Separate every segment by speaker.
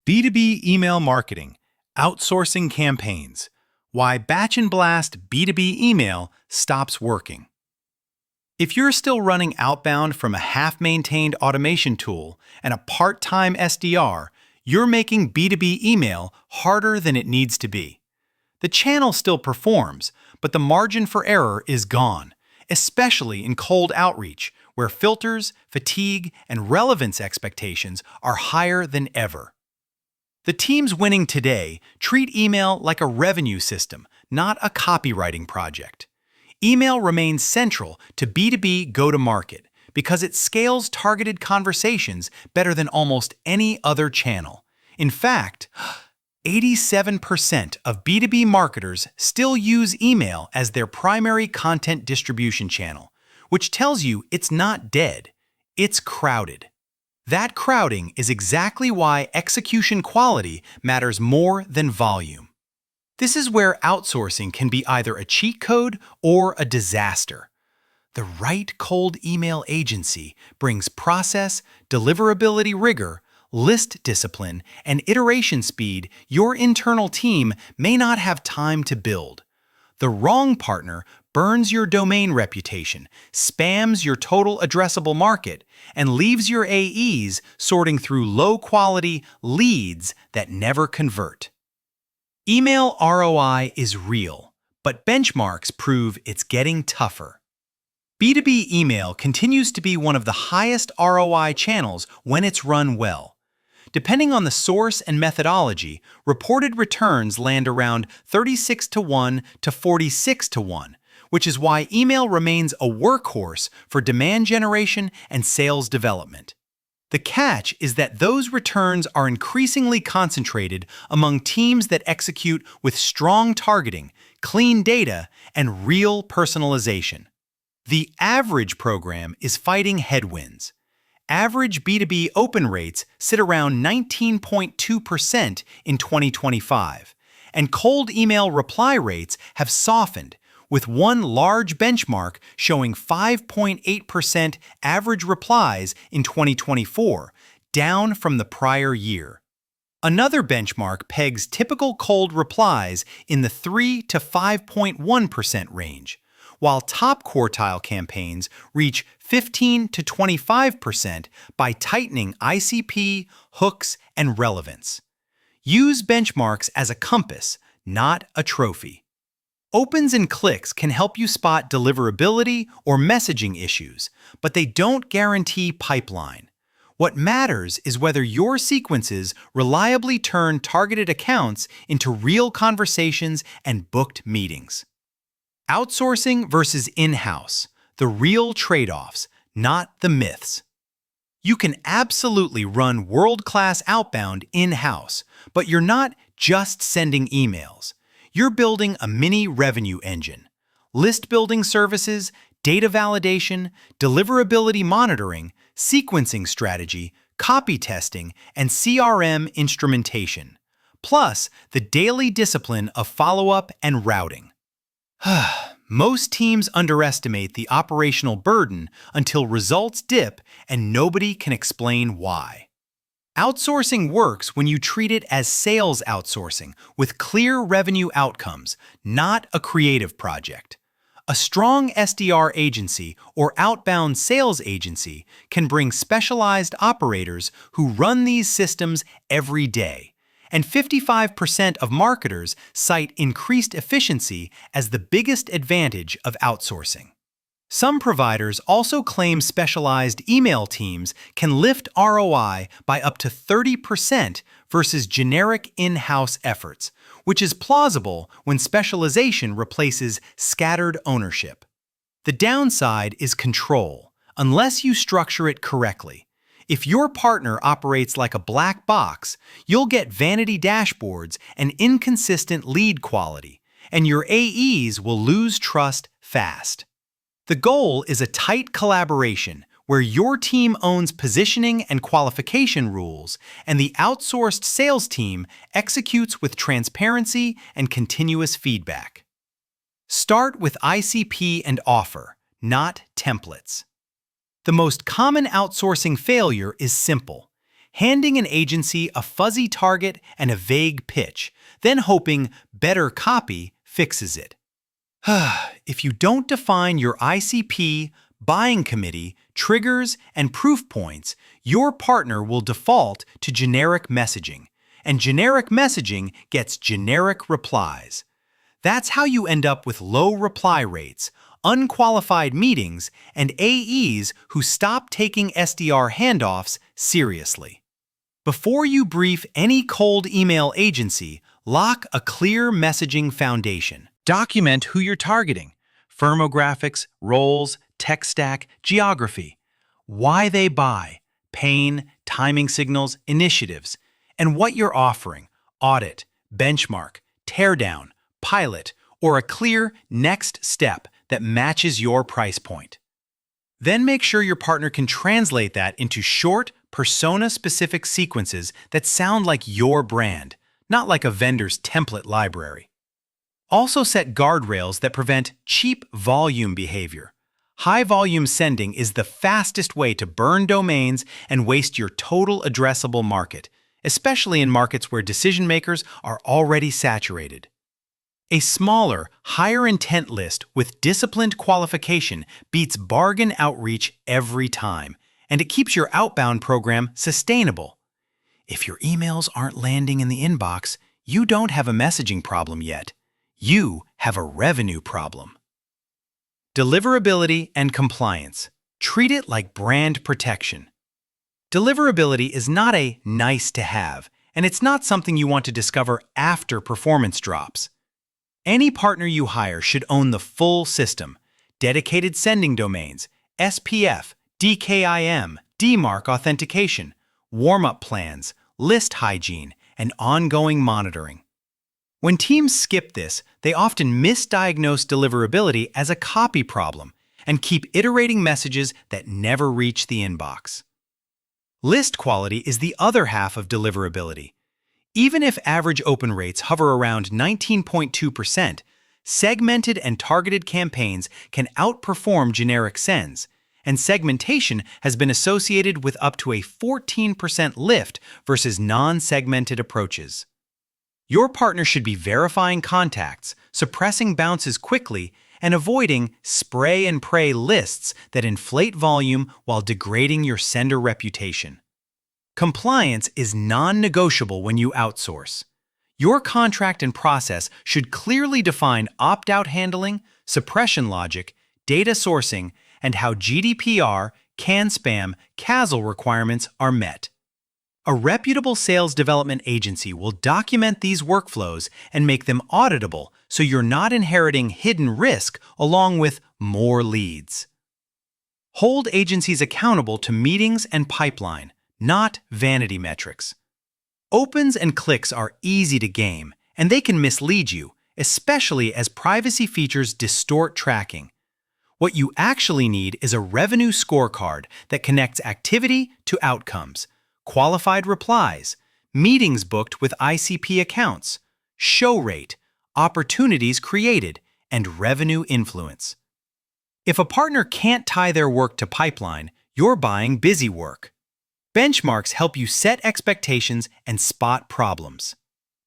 Speaker 1: B2B email marketing, outsourcing campaigns, why batch and blast B2B email stops working. If you're still running outbound from a half-maintained automation tool and a part-time SDR, you're making B2B email harder than it needs to be. The channel still performs, but the margin for error is gone, especially in cold outreach, where filters, fatigue, and relevance expectations are higher than ever. The teams winning today treat email like a revenue system, not a copywriting project. Email remains central to B2B go-to-market because it scales targeted conversations better than almost any other channel. In fact, 87% of B2B marketers still use email as their primary content distribution channel, which tells you it's not dead, it's crowded. That crowding is exactly why execution quality matters more than volume. This is where outsourcing can be either a cheat code or a disaster. The right cold email agency brings process, deliverability rigor, list discipline, and iteration speed your internal team may not have time to build. The wrong partner burns your domain reputation, spams your total addressable market, and leaves your AEs sorting through low-quality leads that never convert. Email ROI is real, but benchmarks prove it's getting tougher. B2B email continues to be one of the highest ROI channels when it's run well. Depending on the source and methodology, reported returns land around 36-1 to 46-1, which is why email remains a workhorse for demand generation and sales development. The catch is that those returns are increasingly concentrated among teams that execute with strong targeting, clean data, and real personalization. The average program is fighting headwinds. Average B2B open rates sit around 19.2% in 2025, and cold email reply rates have softened, with one large benchmark showing 5.8% average replies in 2024, down from the prior year. Another benchmark pegs typical cold replies in the 3 to 5.1% range, while top quartile campaigns reach 15 to 25% by tightening ICP, hooks, and relevance. Use benchmarks as a compass, not a trophy. Opens and clicks can help you spot deliverability or messaging issues, but they don't guarantee pipeline. What matters is whether your sequences reliably turn targeted accounts into real conversations and booked meetings. Outsourcing versus in-house, the real trade-offs, not the myths. You can absolutely run world-class outbound in-house, but you're not just sending emails. You're building a mini revenue engine. List building services, data validation, deliverability monitoring, sequencing strategy, copy testing, and CRM instrumentation. Plus, the daily discipline of follow-up and routing. Most teams underestimate the operational burden until results dip and nobody can explain why. Outsourcing works when you treat it as sales outsourcing with clear revenue outcomes, not a creative project. A strong SDR agency or outbound sales agency can bring specialized operators who run these systems every day. And 55% of marketers cite increased efficiency as the biggest advantage of outsourcing. Some providers also claim specialized email teams can lift ROI by up to 30% versus generic in-house efforts, which is plausible when specialization replaces scattered ownership. The downside is control, unless you structure it correctly. If your partner operates like a black box, you'll get vanity dashboards and inconsistent lead quality, and your AEs will lose trust fast. The goal is a tight collaboration where your team owns positioning and qualification rules, and the outsourced sales team executes with transparency and continuous feedback. Start with ICP and offer, not templates. The most common outsourcing failure is simple: handing an agency a fuzzy target and a vague pitch, then hoping better copy fixes it. If you don't define your ICP, buying committee, triggers, and proof points, your partner will default to generic messaging, and generic messaging gets generic replies. That's how you end up with low reply rates, unqualified meetings, and AEs who stop taking SDR handoffs seriously. Before you brief any cold email agency, lock a clear messaging foundation. Document who you're targeting, firmographics, roles, tech stack, geography, why they buy, pain, timing signals, initiatives, and what you're offering, audit, benchmark, teardown, pilot, or a clear next step that matches your price point. Then make sure your partner can translate that into short, persona-specific sequences that sound like your brand, not like a vendor's template library. Also set guardrails that prevent cheap volume behavior. High-volume sending is the fastest way to burn domains and waste your total addressable market, especially in markets where decision-makers are already saturated. A smaller, higher-intent list with disciplined qualification beats bargain outreach every time, and it keeps your outbound program sustainable. If your emails aren't landing in the inbox, you don't have a messaging problem yet. You have a revenue problem. Deliverability and compliance. Treat it like brand protection. Deliverability is not a nice-to-have, and it's not something you want to discover after performance drops. Any partner you hire should own the full system: dedicated sending domains, SPF, DKIM, DMARC authentication, warm-up plans, list hygiene, and ongoing monitoring. When teams skip this, they often misdiagnose deliverability as a copy problem and keep iterating messages that never reach the inbox. List quality is the other half of deliverability. Even if average open rates hover around 19.2%, segmented and targeted campaigns can outperform generic sends, and segmentation has been associated with up to a 14% lift versus non-segmented approaches. Your partner should be verifying contacts, suppressing bounces quickly, and avoiding spray and pray lists that inflate volume while degrading your sender reputation. Compliance is non-negotiable when you outsource. Your contract and process should clearly define opt-out handling, suppression logic, data sourcing, and how GDPR, CAN-SPAM, CASL requirements are met. A reputable sales development agency will document these workflows and make them auditable so you're not inheriting hidden risk along with more leads. Hold agencies accountable to meetings and pipeline, not vanity metrics. Opens and clicks are easy to game, and they can mislead you, especially as privacy features distort tracking. What you actually need is a revenue scorecard that connects activity to outcomes, qualified replies, meetings booked with ICP accounts, show rate, opportunities created, and revenue influence. If a partner can't tie their work to pipeline, you're buying busy work. Benchmarks help you set expectations and spot problems.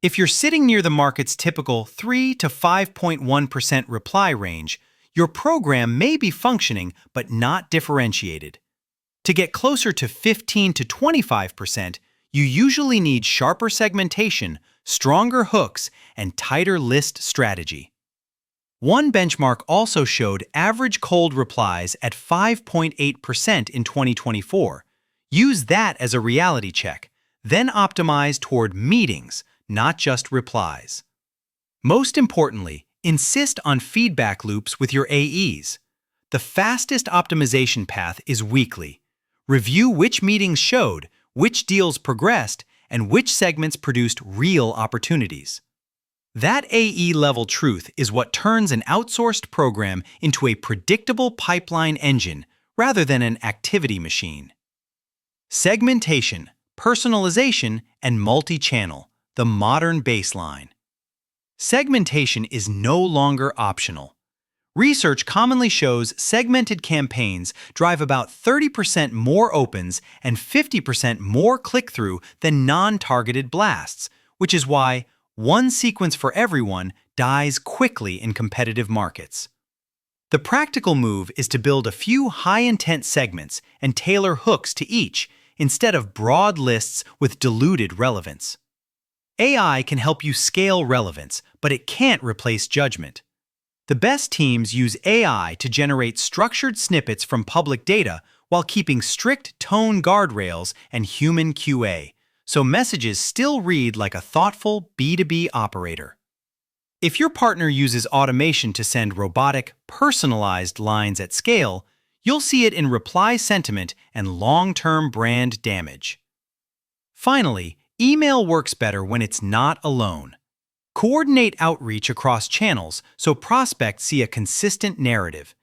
Speaker 1: If you're sitting near the market's typical 3 to 5.1% reply range, your program may be functioning but not differentiated. To get closer to 15 to 25%, you usually need sharper segmentation, stronger hooks, and tighter list strategy. One benchmark also showed average cold replies at 5.8% in 2024. Use that as a reality check, then optimize toward meetings, not just replies. Most importantly, insist on feedback loops with your AEs. The fastest optimization path is weekly. Review which meetings showed, which deals progressed, and which segments produced real opportunities. That AE-level truth is what turns an outsourced program into a predictable pipeline engine rather than an activity machine. Segmentation, personalization, and multi-channel, the modern baseline. Segmentation is no longer optional. Research commonly shows segmented campaigns drive about 30% more opens and 50% more click-through than non-targeted blasts, which is why one sequence for everyone dies quickly in competitive markets. The practical move is to build a few high-intent segments and tailor hooks to each instead of broad lists with diluted relevance. AI can help you scale relevance, but it can't replace judgment. The best teams use AI to generate structured snippets from public data while keeping strict tone guardrails and human QA, so messages still read like a thoughtful B2B operator. If your partner uses automation to send robotic, personalized lines at scale, you'll see it in reply sentiment and long-term brand damage. Finally, email works better when it's not alone. Coordinate outreach across channels so prospects see a consistent narrative.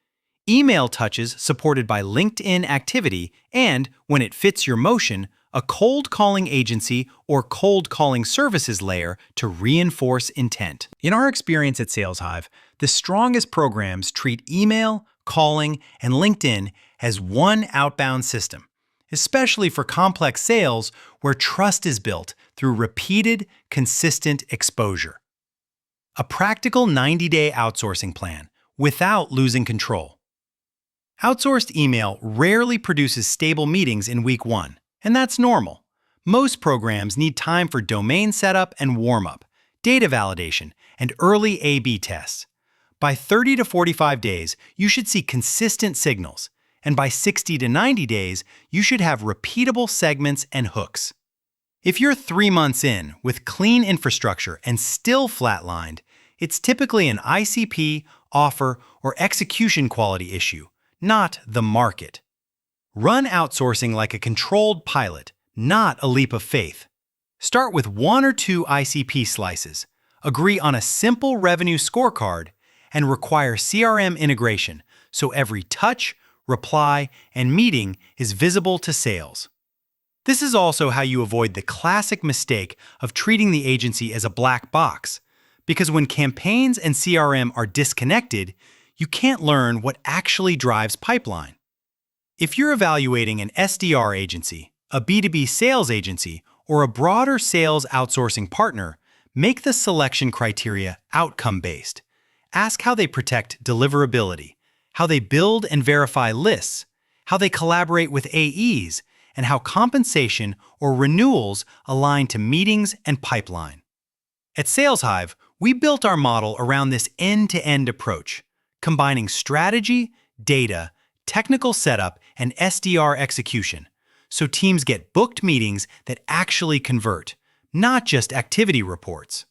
Speaker 1: Email touches supported by LinkedIn activity and, when it fits your motion, a cold calling agency or cold calling services layer to reinforce intent. In our experience at SalesHive, the strongest programs treat email, calling, and LinkedIn as one outbound system, especially for complex sales where trust is built through repeated, consistent exposure. A practical 90-day outsourcing plan without losing control. Outsourced email rarely produces stable meetings in week 1, and that's normal. Most programs need time for domain setup and warm-up, data validation, and early A/B tests. By 30 to 45 days, you should see consistent signals, and by 60 to 90 days, you should have repeatable segments and hooks. If you're 3 months in with clean infrastructure and still flatlined, it's typically an ICP, offer, or execution quality issue, not the market. Run outsourcing like a controlled pilot, not a leap of faith. Start with 1 or 2 ICP slices, agree on a simple revenue scorecard, and require CRM integration so every touch, reply, and meeting is visible to sales. This is also how you avoid the classic mistake of treating the agency as a black box, because when campaigns and CRM are disconnected, you can't learn what actually drives pipeline. If you're evaluating an SDR agency, a B2B sales agency, or a broader sales outsourcing partner, make the selection criteria outcome-based. Ask how they protect deliverability, how they build and verify lists, how they collaborate with AEs, and how compensation or renewals align to meetings and pipeline. At SalesHive, we built our model around this end-to-end approach, combining strategy, data, technical setup, and SDR execution, so teams get booked meetings that actually convert, not just activity reports.